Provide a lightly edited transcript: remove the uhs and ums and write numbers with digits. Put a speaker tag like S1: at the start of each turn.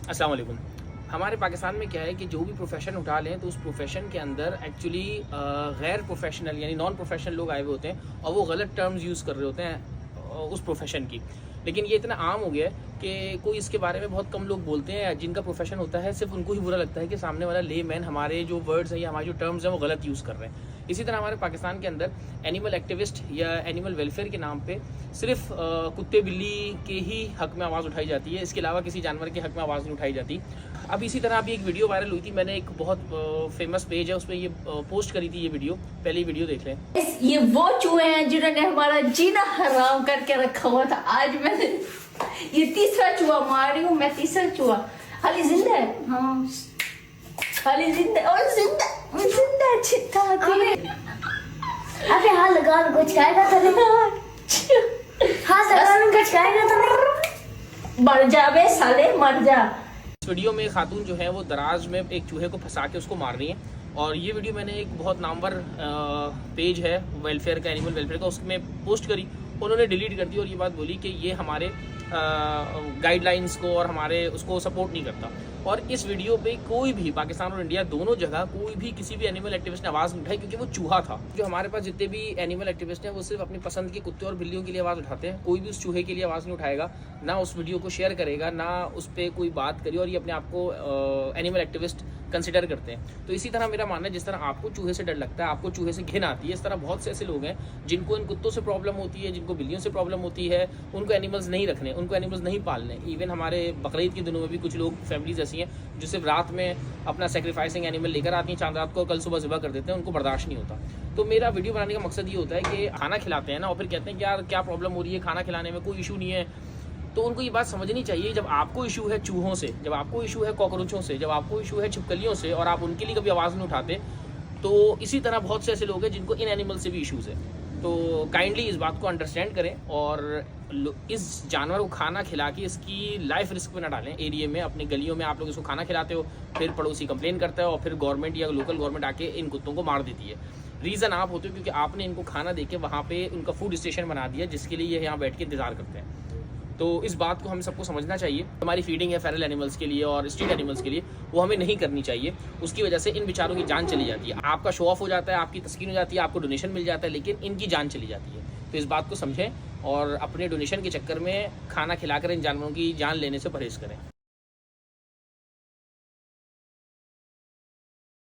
S1: अस्सलाम वालेकुम। हमारे पाकिस्तान में क्या है कि जो भी प्रोफेशन उठा लें तो उस प्रोफेशन के अंदर एक्चुअली गैर प्रोफेशनल यानी नॉन प्रोफेशनल लोग आए हुए होते हैं और वो गलत टर्म्स यूज़ कर रहे होते हैं उस प्रोफेशन की। लेकिन ये इतना आम हो गया है कि कोई इसके बारे में बहुत कम लोग बोलते हैं। जिनका प्रोफेशन होता है सिर्फ उनको ही बुरा लगता है कि सामने वाला लेमैन हमारे जो वर्ड्स हैं या हमारे जो टर्म्स हैं वो गलत यूज़ कर रहे हैं। इसी तरह हमारे पाकिस्तान के अंदर एनिमल एक्टिविस्ट या एनिमल वेलफेयर के नाम पे सिर्फ कुत्ते बिल्ली के ही हक में आवाज़ उठाई जाती है, इसके अलावा किसी जानवर के हक में आवाज़ नहीं उठाई जाती। अब इसी तरह अभी एक वीडियो वायरल हुई थी, मैंने एक बहुत फेमस पेज है उस पर ये पोस्ट करी थी ये वीडियो, पहले वीडियो देख लें।
S2: ये वो चूहे हैं जिन्होंने हमारा जीना हराम करके रखा हुआ था। आज मैंने ये तीसरा चूहा मार रही हूँ, मैं तीसरा चूहा खाली जिंदा है। हाँ खाली जिंदा और जिंदा चित्ता
S3: अबे हाथ लगा कुछ खाएगा तो नहीं। हाथ लगा कुछ खाएगा तो नहीं।
S2: मर जा बे साले मर जा।
S1: इस वीडियो में खातून जो है वो दराज में एक चूहे को फंसा के उसको मार रही है और ये वीडियो मैंने एक बहुत नामवर पेज है वेलफेयर का, एनिमल वेलफेयर का, उसमें पोस्ट करी। उन्होंने डिलीट कर दी और ये बात बोली कि ये हमारे गाइडलाइंस को और हमारे उसको सपोर्ट नहीं करता। और इस वीडियो पे कोई भी पाकिस्तान और इंडिया दोनों जगह कोई भी किसी भी एनिमल एक्टिविस्ट ने आवाज़ नहीं उठाई क्योंकि वो चूहा था। जो हमारे पास जितने भी एनिमल एक्टिविस्ट हैं वो सिर्फ अपनी पसंद के कुत्ते और बिल्लियों के लिए आवाज़ उठाते हैं। कोई भी उस चूहे के लिए आवाज़ नहीं उठाएगा, ना उस वीडियो को शेयर करेगा, ना उस पर कोई बात करे और ये अपने आप को एनिमल एक्टिविस्ट कंसिडर करते हैं। तो इसी तरह मेरा मानना है जिस तरह आपको चूहे से डर लगता है, आपको चूहे से घिन आती है, इस तरह बहुत से ऐसे लोग हैं जिनको इन कुत्तों से प्रॉब्लम होती है, जिनको बिल्लियों से प्रॉब्लम होती है, उनको एनिमल्स नहीं रखने, उनको एनिमल्स नहीं पालने। इवन हमारे बकरीद के दिनों में भी कुछ लोग फैमिलीज ऐसी हैं जो सिर्फ रात में अपना सेक्रीफाइसिंग एनिमल लेकर आती हैं चांद रात को, कल सुबह ज़िबा कर देते हैं, उनको बर्दाश्त नहीं होता। तो मेरा वीडियो बनाने का मकसद ये होता है कि खाना खिलाते हैं ना और फिर कहते हैं कि यार क्या प्रॉब्लम हो रही है, खाना खिलाने में कोई इशू नहीं है। तो उनको ये बात समझनी चाहिए, जब आपको इशू है चूहों से, जब आपको इशू है कॉकरोचों से, जब आपको इशू है छिपकलियों से और आप उनके लिए कभी आवाज़ नहीं उठाते, तो इसी तरह बहुत से ऐसे लोग हैं जिनको इन एनिमल से भी इशूज़ है। तो काइंडली इस बात को अंडरस्टैंड करें और इस जानवर को खाना खिला के इसकी लाइफ रिस्क में ना डालें। एरिया में अपनी गलियों में आप लोग इसको खाना खिलाते हो, फिर पड़ोसी कंप्लेन करता है और फिर गवर्नमेंट या लोकल गवर्नमेंट आके इन कुत्तों को मार देती है। रीज़न आप होते हो क्योंकि आपने इनको खाना दे के वहाँ पे उनका फूड स्टेशन बना दिया जिसके लिए ये यहाँ बैठ के इंतज़ार करते हैं। तो इस बात को हम सबको समझना चाहिए। हमारी फीडिंग है फेरल एनिमल्स के लिए और स्ट्रीट एनिमल्स के लिए, वो हमें नहीं करनी चाहिए। उसकी वजह से इन बेचारों की जान चली जाती है, आपका शो ऑफ हो जाता है, आपकी तस्कीन हो जाती है, आपको डोनेशन मिल जाता है, लेकिन इनकी जान चली जाती है। तो इस बात को समझें और अपने डोनेशन के चक्कर में खाना खिलाकर इन जानवरों की जान लेने से परहेज़ करें।